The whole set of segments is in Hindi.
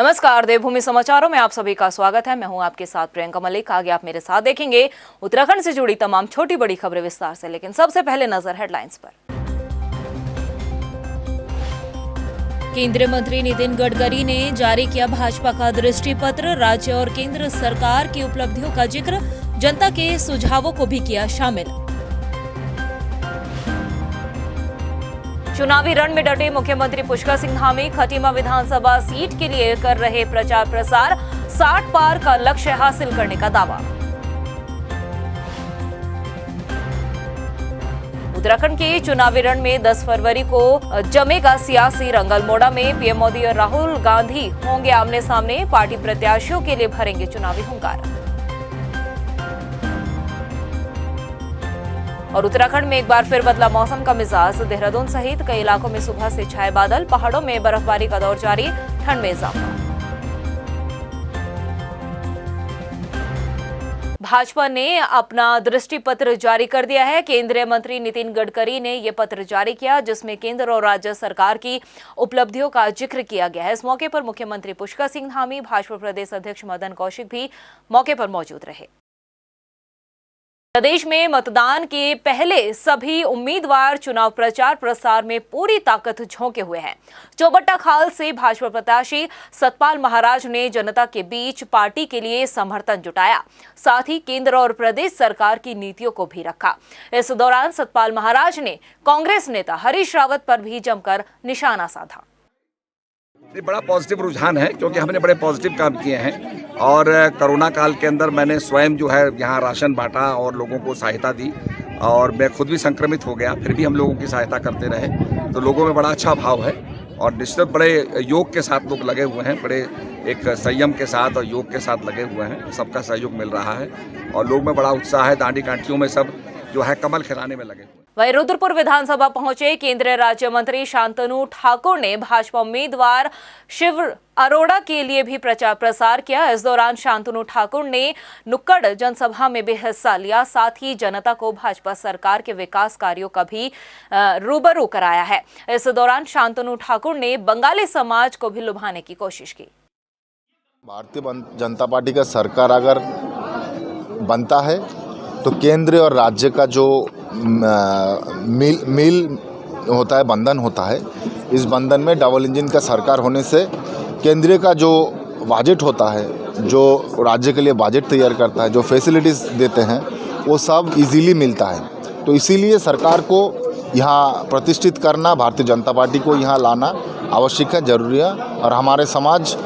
नमस्कार, देवभूमि समाचारों में आप सभी का स्वागत है। मैं हूं आपके साथ प्रियंका मलिक। आगे आप मेरे साथ देखेंगे उत्तराखंड से जुड़ी तमाम छोटी बड़ी खबरें विस्तार से, लेकिन सबसे पहले नजर हेडलाइंस पर। केंद्रीय मंत्री नितिन गडकरी ने जारी किया भाजपा का दृष्टि पत्र। राज्य और केंद्र सरकार की उपलब्धियों का जिक्र, जनता के सुझावों को भी किया शामिल। चुनावी रण में डटे मुख्यमंत्री पुष्कर सिंह धामी खटीमा विधानसभा सीट के लिए कर रहे प्रचार प्रसार, 60 पार का लक्ष्य हासिल करने का दावा। उत्तराखंड के चुनावी रण में 10 फरवरी को जमेगा सियासी रंग। अल्मोड़ा में पीएम मोदी और राहुल गांधी होंगे आमने सामने, पार्टी प्रत्याशियों के लिए भरेंगे चुनावी हुंकार। और उत्तराखंड में एक बार फिर बदला मौसम का मिजाज। देहरादून सहित कई इलाकों में सुबह से छाए बादल, पहाड़ों में बर्फबारी का दौर जारी, ठंड में इजाफा। भाजपा ने अपना दृष्टि पत्र जारी कर दिया है। केंद्रीय मंत्री नितिन गडकरी ने यह पत्र जारी किया, जिसमें केंद्र और राज्य सरकार की उपलब्धियों का जिक्र किया गया है। इस मौके पर मुख्यमंत्री पुष्कर सिंह धामी, भाजपा प्रदेश अध्यक्ष मदन कौशिक भी मौके पर मौजूद रहे। प्रदेश में मतदान के पहले सभी उम्मीदवार चुनाव प्रचार प्रसार में पूरी ताकत झोंके हुए हैं। चौबट्टा खाल से भाजपा प्रत्याशी सतपाल महाराज ने जनता के बीच पार्टी के लिए समर्थन जुटाया, साथ ही केंद्र और प्रदेश सरकार की नीतियों को भी रखा। इस दौरान सतपाल महाराज ने कांग्रेस नेता हरीश रावत पर भी जमकर निशाना साधा। ये बड़ा पॉजिटिव रुझान है, क्योंकि हमने बड़े पॉजिटिव काम किए हैं और कोरोना काल के अंदर मैंने स्वयं जो है यहाँ राशन बांटा और लोगों को सहायता दी, और मैं खुद भी संक्रमित हो गया, फिर भी हम लोगों की सहायता करते रहे। तो लोगों में बड़ा अच्छा भाव है और निश्चित बड़े योग के साथ लोग लगे हुए हैं, बड़े एक संयम के साथ और योग के साथ लगे हुए हैं। सबका सहयोग मिल रहा है और लोग में बड़ा उत्साह है। दांडी कांटियों में सब जो है कमल खिलाने में लगे। वहीं रुद्रपुर विधानसभा पहुंचे केंद्रीय राज्य मंत्री शांतनु ठाकुर ने भाजपा उम्मीदवार शिव अरोड़ा के लिए भी प्रचार प्रसार किया। इस दौरान शांतनु ठाकुर ने नुक्कड़ जनसभा में भी हिस्सा लिया, साथ ही जनता को भाजपा सरकार के विकास कार्यों का भी रूबरू कराया है। इस दौरान शांतनु ठाकुर ने बंगाली समाज को भी लुभाने की कोशिश की। भारतीय जनता पार्टी का सरकार अगर बनता है तो केंद्र और राज्य का जो मिल होता है, बंधन होता है, इस बंधन में डबल इंजन का सरकार होने से केंद्र का जो बजट होता है, जो राज्य के लिए बजट तैयार करता है, जो फैसिलिटीज़ देते हैं, वो सब इजीली मिलता है। तो इसीलिए सरकार को यहाँ प्रतिष्ठित करना, भारतीय जनता पार्टी को यहाँ लाना आवश्यक है, जरूरी है, और हमारे समाज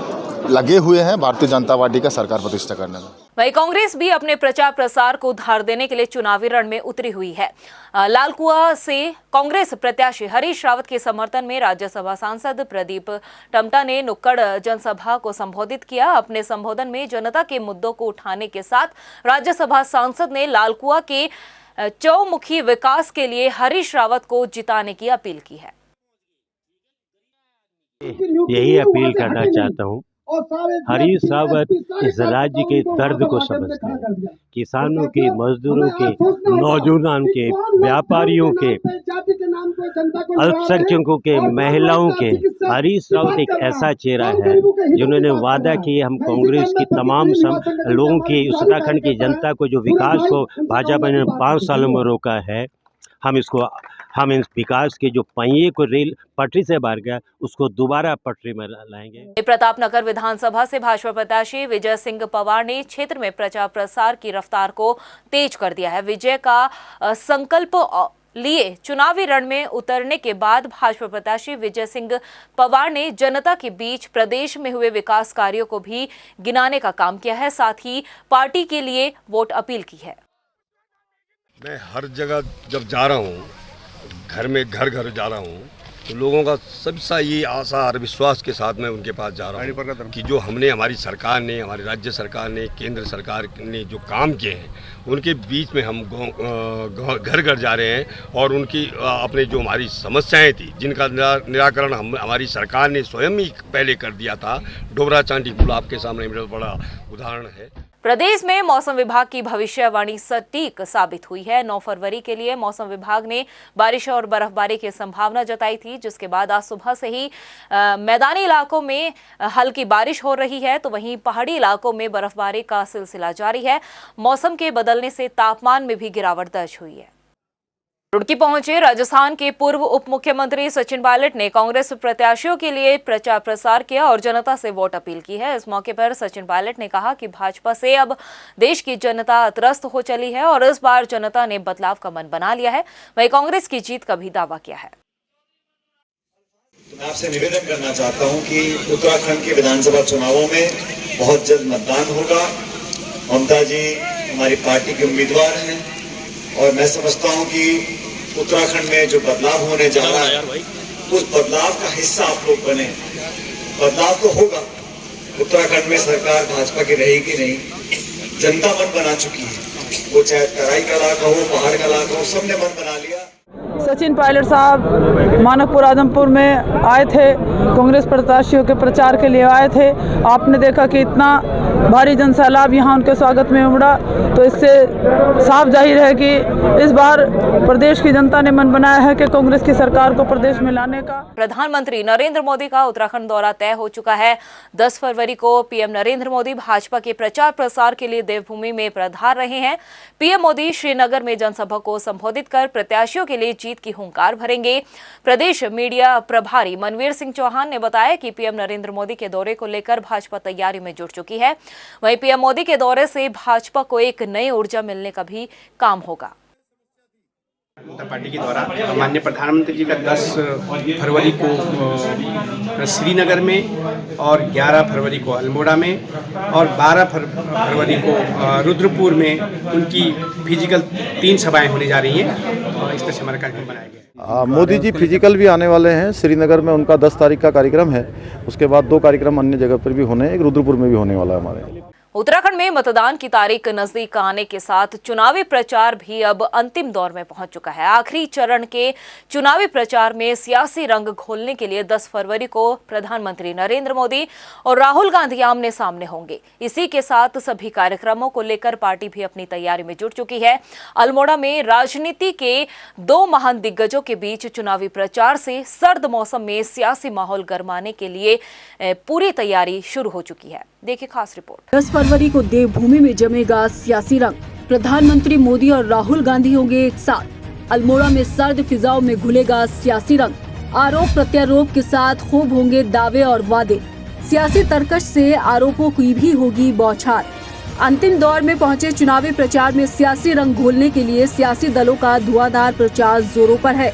लगे हुए हैं भारतीय जनता पार्टी का सरकार प्रतिष्ठा करने में। वहीं कांग्रेस भी अपने प्रचार प्रसार को धार देने के लिए चुनावी रण में उतरी हुई है। लालकुआ से कांग्रेस प्रत्याशी हरीश रावत के समर्थन में राज्यसभा सांसद प्रदीप टमटा ने नुक्कड़ जनसभा को संबोधित किया। अपने संबोधन में जनता के मुद्दों को उठाने के साथ राज्यसभा सांसद ने लालकुआ के चौमुखी विकास के लिए हरीश रावत को जिताने की अपील की है। यही अपील करना चाहता हूँ, हरीश रावत इस राज्य के दर्द को समझते हैं। किसानों के, मजदूरों के, नौजवानों के, व्यापारियों के, अल्पसंख्यकों के, महिलाओं के। हरीश रावत एक ऐसा चेहरा है जिन्होंने वादा किया, हम कांग्रेस की तमाम लोगों की, उत्तराखंड की जनता को जो विकास को भाजपा ने 5 सालों में रोका है, हम इस विकास के जो पहिए को रेल पटरी से बाहर गया, उसको दोबारा पटरी में लाएंगे। प्रतापनगर विधानसभा से भाजपा प्रत्याशी विजय सिंह पवार ने क्षेत्र में प्रचार प्रसार की रफ्तार को तेज कर दिया है। विजय का संकल्प लिए चुनावी रण में उतरने के बाद भाजपा प्रत्याशी विजय सिंह पवार ने जनता के बीच प्रदेश में हुए विकास कार्यों को भी गिनाने का काम किया है, साथ ही पार्टी के लिए वोट अपील की है। मैं हर जगह जब जा रहा हूँ, घर में घर जा रहा हूँ, तो लोगों का सबसा ये आशा और विश्वास के साथ मैं उनके पास जा रहा हूँ कि जो हमने, हमारी सरकार ने, हमारी राज्य सरकार ने, केंद्र सरकार ने जो काम किए हैं, उनके बीच में हम घर जा रहे हैं और उनकी अपने जो हमारी समस्याएं थी, जिनका निराकरण हमारी सरकार ने स्वयं ही पहले कर दिया था। डोबरा चांडी पुल आपके सामने मेरा बड़ा उदाहरण है। प्रदेश में मौसम विभाग की भविष्यवाणी सटीक साबित हुई है। 9 फरवरी के लिए मौसम विभाग ने बारिश और बर्फबारी की संभावना जताई थी, जिसके बाद आज सुबह से ही मैदानी इलाकों में हल्की बारिश हो रही है, तो वहीं पहाड़ी इलाकों में बर्फबारी का सिलसिला जारी है। मौसम के बदलने से तापमान में भी गिरावट दर्ज हुई है। रुड़की पहुंचे राजस्थान के पूर्व उप मुख्यमंत्री सचिन पायलट ने कांग्रेस प्रत्याशियों के लिए प्रचार प्रसार किया और जनता से वोट अपील की है। इस मौके पर सचिन पायलट ने कहा कि भाजपा से अब देश की जनता त्रस्त हो चली है और इस बार जनता ने बदलाव का मन बना लिया है। वहीं कांग्रेस की जीत का भी दावा किया है। मैं आपसे निवेदन करना चाहता हूं कि उत्तराखंड के विधानसभा चुनावों में बहुत जल्द मतदान होगा। ममता जी हमारी पार्टी के उम्मीदवार हैं और मैं समझता हूं कि उत्तराखंड में जो बदलाव होने जा रहा है उस बदलाव का हिस्सा आप लोग बने। बदलाव तो होगा, उत्तराखंड में सरकार भाजपा की रहेगी नहीं, जनता मन बना चुकी है। वो चाहे तराई का इलाका हो, पहाड़ का इलाका हो, सबने मन बना लिया। सचिन पायलट साहब मानकपुर आदमपुर में आए थे, कांग्रेस प्रत्याशियों के प्रचार के लिए आए थे। आपने देखा कि इतना भारी जनसैलाब यहाँ उनके स्वागत में उमड़ा, तो इससे साफ जाहिर है कि इस बार प्रदेश की जनता ने मन बनाया है कि कांग्रेस की सरकार को प्रदेश में लाने का। प्रधानमंत्री नरेंद्र मोदी का उत्तराखंड दौरा तय हो चुका है। 10 फरवरी को पीएम नरेंद्र मोदी भाजपा के प्रचार प्रसार के लिए देवभूमि में पधार रहे हैं। पीएम मोदी श्रीनगर में जनसभा को संबोधित कर प्रत्याशियों के लिए जीत की हुंकार भरेंगे। प्रदेश मीडिया प्रभारी मनवीर सिंह चौहान ने बताया कि पीएम नरेंद्र मोदी के दौरे को लेकर भाजपा तैयारी में जुट चुकी है। वहीं पीएम मोदी के दौरे से भाजपा को एक नई ऊर्जा मिलने का भी काम होगा। जनता पार्टी के द्वारा माननीय प्रधानमंत्री जी का 10 फरवरी को श्रीनगर में और 11 फरवरी को अल्मोड़ा में और 12 फरवरी को रुद्रपुर में उनकी फिजिकल 3 सभाएं होने जा रही हैं और इस तरह से हमारा कार्यक्रम बनाया गया। मोदी जी फिजिकल भी आने वाले हैं। श्रीनगर में उनका 10 तारीख का कार्यक्रम है, उसके बाद 2 कार्यक्रम अन्य जगह पर भी होने हैं, एक रुद्रपुर में भी होने वाला है हमारे। उत्तराखंड में मतदान की तारीख नजदीक आने के साथ चुनावी प्रचार भी अब अंतिम दौर में पहुंच चुका है। आखिरी चरण के चुनावी प्रचार में सियासी रंग घोलने के लिए 10 फरवरी को प्रधानमंत्री नरेंद्र मोदी और राहुल गांधी आमने सामने होंगे। इसी के साथ सभी कार्यक्रमों को लेकर पार्टी भी अपनी तैयारी में जुट चुकी है। अल्मोड़ा में राजनीति के 2 महान दिग्गजों के बीच चुनावी प्रचार से सर्द मौसम में सियासी माहौल गरमाने के लिए पूरी तैयारी शुरू हो चुकी है। देखिए खास रिपोर्ट। 10 फरवरी को देवभूमि में जमेगा सियासी रंग। प्रधानमंत्री मोदी और राहुल गांधी होंगे एक साथ। अल्मोड़ा में सर्द फिजाओं में घुलेगा सियासी रंग। आरोप प्रत्यारोप के साथ खूब होंगे दावे और वादे। सियासी तर्कश से आरोपों की भी होगी बौछार। अंतिम दौर में पहुंचे चुनावी प्रचार में सियासी रंग घोलने के लिए सियासी दलों का धुआंधार प्रचार जोरों पर है।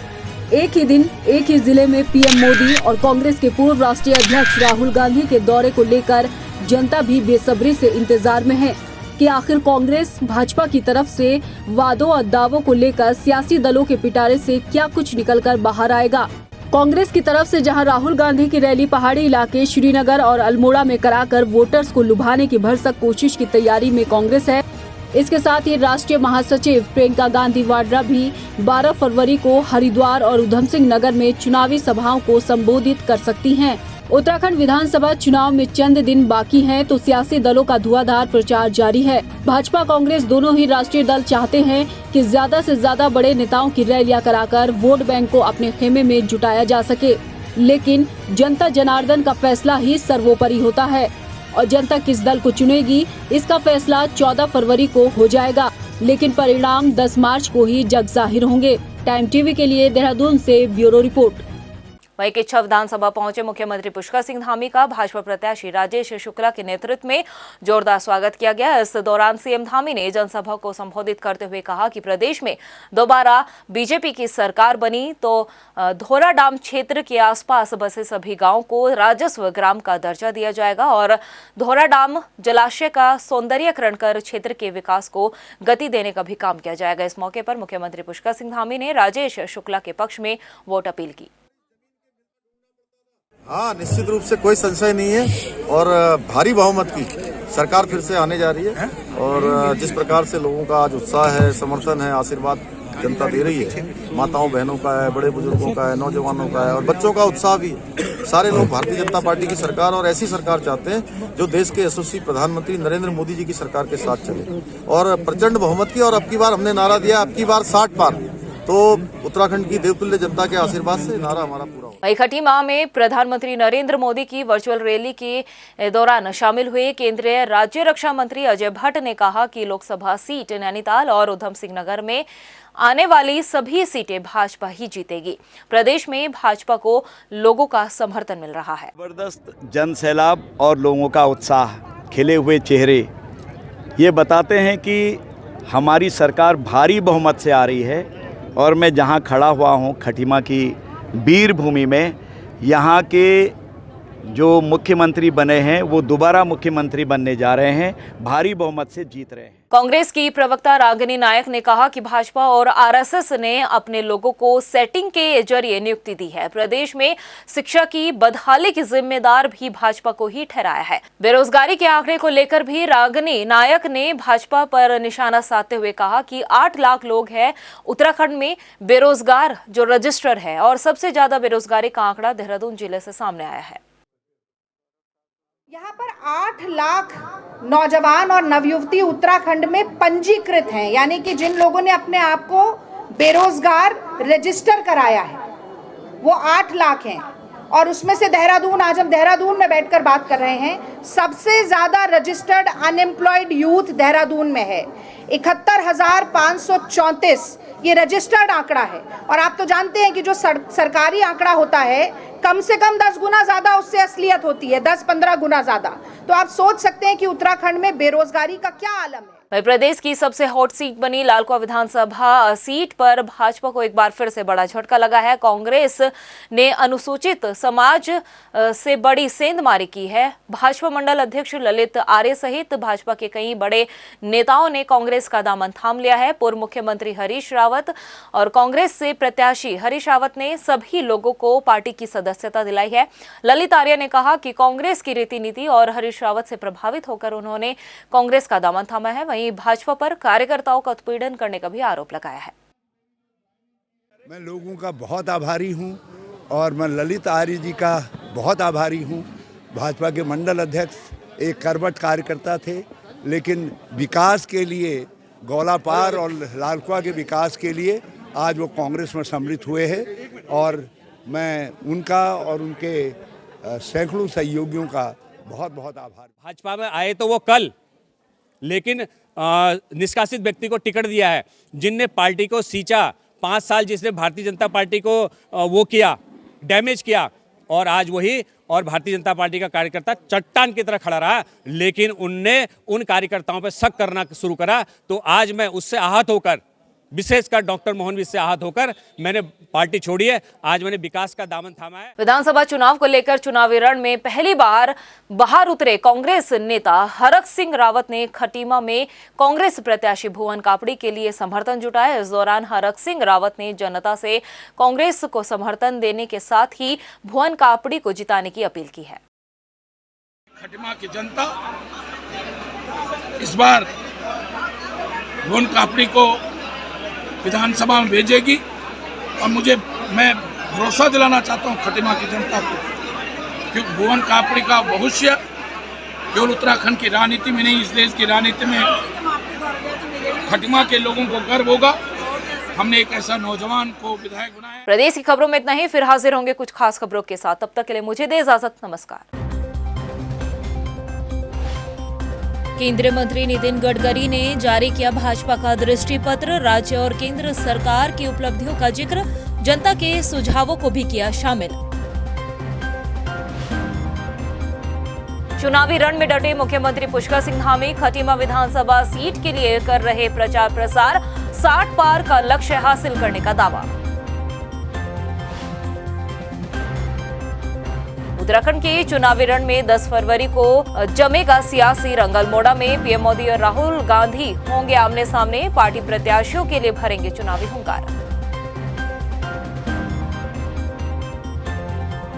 एक ही दिन एक ही जिले में पीएम मोदी और कांग्रेस के पूर्व राष्ट्रीय अध्यक्ष राहुल गांधी के दौरे को लेकर जनता भी बेसब्री से इंतजार में है कि आखिर कांग्रेस भाजपा की तरफ से वादों और दावों को लेकर सियासी दलों के पिटारे से क्या कुछ निकलकर बाहर आएगा। कांग्रेस की तरफ से जहां राहुल गांधी की रैली पहाड़ी इलाके श्रीनगर और अल्मोड़ा में कराकर वोटर्स को लुभाने की भरसक कोशिश की तैयारी में कांग्रेस है, इसके साथ ही राष्ट्रीय महासचिव प्रियंका गांधी वाड्रा भी 12 फरवरी को हरिद्वार और उधम सिंह नगर में चुनावी सभाओं को संबोधित कर सकती हैं। उत्तराखंड विधानसभा चुनाव में चंद दिन बाकी हैं, तो सियासी दलों का धुआंधार प्रचार जारी है। भाजपा कांग्रेस दोनों ही राष्ट्रीय दल चाहते हैं कि ज्यादा से ज्यादा बड़े नेताओं की रैलियां कराकर वोट बैंक को अपने खेमे में जुटाया जा सके, लेकिन जनता जनार्दन का फैसला ही सर्वोपरि होता है और जनता किस दल को चुनेगी इसका फैसला 14 फरवरी को हो जाएगा, लेकिन परिणाम 10 मार्च को ही जग जाहिर होंगे। टाइम टीवी के लिए देहरादून से ब्यूरो रिपोर्ट। वहीं किच्छा विधानसभा पहुंचे मुख्यमंत्री पुष्कर सिंह धामी का भाजपा प्रत्याशी राजेश शुक्ला के नेतृत्व में जोरदार स्वागत किया गया। इस दौरान सीएम धामी ने जनसभा को संबोधित करते हुए कहा कि प्रदेश में दोबारा बीजेपी की सरकार बनी तो धोराडाम क्षेत्र के आसपास बसे सभी गांवों को राजस्व ग्राम का दर्जा दिया जाएगा और धोराडाम जलाशय का सौंदर्यीकरण कर क्षेत्र के विकास को गति देने का भी काम किया जाएगा। इस मौके पर मुख्यमंत्री पुष्कर सिंह धामी ने राजेश शुक्ला के पक्ष में वोट अपील की। हाँ, निश्चित रूप से कोई संशय नहीं है और भारी बहुमत की सरकार फिर से आने जा रही है और जिस प्रकार से लोगों का आज उत्साह है, समर्थन है, आशीर्वाद जनता दे रही है, माताओं बहनों का है, बड़े बुजुर्गों का है, नौजवानों का है और बच्चों का उत्साह भी है। सारे लोग भारतीय जनता पार्टी की सरकार और ऐसी सरकार चाहते हैं जो देश के यशस्वी प्रधानमंत्री नरेंद्र मोदी जी की सरकार के साथ चले और प्रचंड बहुमत की। और अब की बार हमने नारा दिया, अब की बार 60 पार, तो उत्तराखंड की देवतुल्य जनता के आशीर्वाद से नारा हमारा पूरा होगा। वहीं खटीमा में प्रधानमंत्री नरेंद्र मोदी की वर्चुअल रैली के दौरान शामिल हुए केंद्रीय राज्य रक्षा मंत्री अजय भट्ट ने कहा कि लोकसभा सीट नैनीताल और उधम सिंह नगर में आने वाली सभी सीटें भाजपा ही जीतेगी। प्रदेश में भाजपा को लोगों का समर्थन मिल रहा है। जबरदस्त जन सैलाब और लोगों का उत्साह, खिले हुए चेहरे ये बताते हैं कि हमारी सरकार भारी बहुमत से आ रही है। और मैं जहां खड़ा हुआ हूं खटीमा की वीर भूमि में, यहां के जो मुख्यमंत्री बने हैं वो दोबारा मुख्यमंत्री बनने जा रहे हैं, भारी बहुमत से जीत रहे हैं। कांग्रेस की प्रवक्ता रागिनी नायक ने कहा कि भाजपा और आरएसएस ने अपने लोगों को सेटिंग के जरिए नियुक्ति दी है। प्रदेश में शिक्षा की बदहाली की जिम्मेदार भी भाजपा को ही ठहराया है। बेरोजगारी के आंकड़े को लेकर भी रागिनी नायक ने भाजपा पर निशाना साधते हुए कहा कि 8 लाख लोग हैं उत्तराखंड में बेरोजगार जो रजिस्टर है और सबसे ज्यादा बेरोजगारी का आंकड़ा देहरादून जिले से सामने आया है। यहाँ पर 8 लाख नौजवान और नवयुवती उत्तराखंड में पंजीकृत हैं, यानी कि जिन लोगों ने अपने आप को बेरोजगार रजिस्टर कराया है वो 8 लाख हैं। और उसमें से देहरादून, आज हम देहरादून में बैठकर बात कर रहे हैं, सबसे ज्यादा रजिस्टर्ड अनएम्प्लॉयड यूथ देहरादून में है। 71,534 ये रजिस्टर्ड आंकड़ा है। और आप तो जानते हैं कि जो सरकारी आंकड़ा होता है कम से कम 10 गुना ज्यादा उससे असलियत होती है, 10-15 गुना ज्यादा। तो आप सोच सकते हैं कि उत्तराखंड में बेरोजगारी का क्या आलम है। प्रदेश की सबसे हॉट सीट बनी लालकुआ विधानसभा सीट पर भाजपा को एक बार फिर से बड़ा झटका लगा है। कांग्रेस ने अनुसूचित समाज से बड़ी सेंधमारी की है। भाजपा मंडल अध्यक्ष ललित आर्य सहित भाजपा के कई बड़े नेताओं ने कांग्रेस का दामन थाम लिया है। पूर्व मुख्यमंत्री हरीश रावत और कांग्रेस से प्रत्याशी हरीश रावत ने सभी लोगों को पार्टी की सदस्यता दिलाई है। ललित आर्य ने कहा कि कांग्रेस की रीति नीति और हरीश रावत से प्रभावित होकर उन्होंने कांग्रेस का दामन थामा है। भाजपा पर कार्यकर्ताओं का उत्पीड़न करने का भी आरोप लगाया है। मैं लोगों का बहुत आभारी हूं और मैं ललित आर्य जी का बहुत आभारी हूं। भाजपा के मंडल अध्यक्ष एक कर्मठ कार्यकर्ता थे, लेकिन विकास के लिए, गौलापार और लालकुआ के विकास के लिए आज वो कांग्रेस में सम्मिलित हुए हैं। और मैं उनका और उनके सैकड़ों सहयोगियों का बहुत बहुत आभार। भाजपा में आए तो वो कल, लेकिन निष्कासित व्यक्ति को टिकट दिया है। जिनने पार्टी को सींचा 5 साल, जिसने भारतीय जनता पार्टी को वो किया, डैमेज किया, और आज वही और भारतीय जनता पार्टी का कार्यकर्ता चट्टान की तरह खड़ा रहा। लेकिन उनने उन कार्यकर्ताओं पर शक करना शुरू करा। तो आज मैं उससे आहत होकर, विशेषकर डॉक्टर मोहन भी इससे आहत होकर मैंने पार्टी छोड़ी है। आज मैंने विकास का दामन थामा है। विधानसभा चुनाव को लेकर चुनावी रण में पहली बार बाहर उतरे कांग्रेस नेता हरक सिंह रावत ने खटीमा में कांग्रेस प्रत्याशी भुवन कापड़ी के लिए समर्थन जुटाया। इस दौरान हरक सिंह रावत ने जनता से कांग्रेस को समर्थन देने के साथ ही भुवन कापड़ी को जिताने की अपील की है। खटीमा की जनता इस बार भुवन कापड़ी को विधानसभा में भेजेगी और मैं भरोसा दिलाना चाहता हूं खटीमा की जनता को कि भुवन कापड़ी का भविष्य केवल उत्तराखंड की राजनीति में नहीं, इस देश की राजनीति में खटीमा के लोगों को गर्व होगा। हमने एक ऐसा नौजवान को विधायक बनाया। प्रदेश की खबरों में इतना ही, फिर हाजिर होंगे कुछ खास खबरों के साथ। तब तक के लिए मुझे दे इजाजत। नमस्कार। केंद्रीय मंत्री नितिन गडकरी ने जारी किया भाजपा का दृष्टि पत्र। राज्य और केंद्र सरकार की उपलब्धियों का जिक्र, जनता के सुझावों को भी किया शामिल। चुनावी रण में डटे मुख्यमंत्री पुष्कर सिंह धामी खटीमा विधानसभा सीट के लिए कर रहे प्रचार प्रसार, 60 पार का लक्ष्य हासिल करने का दावा। उत्तराखंड के चुनावी रण में 10 फरवरी को जमेगा सियासी रंग। अल्मोड़ा में पीएम मोदी और राहुल गांधी होंगे आमने सामने। पार्टी प्रत्याशियों के लिए भरेंगे चुनावी हुंकार।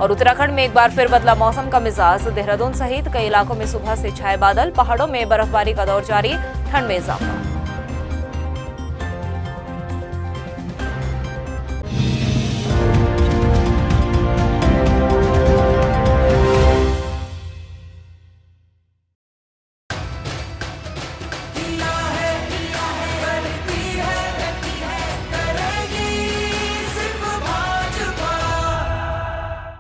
और उत्तराखंड में एक बार फिर बदला मौसम का मिजाज। देहरादून सहित कई इलाकों में सुबह से छाए बादल, पहाड़ों में बर्फबारी का दौर जारी, ठंड में इजाफा।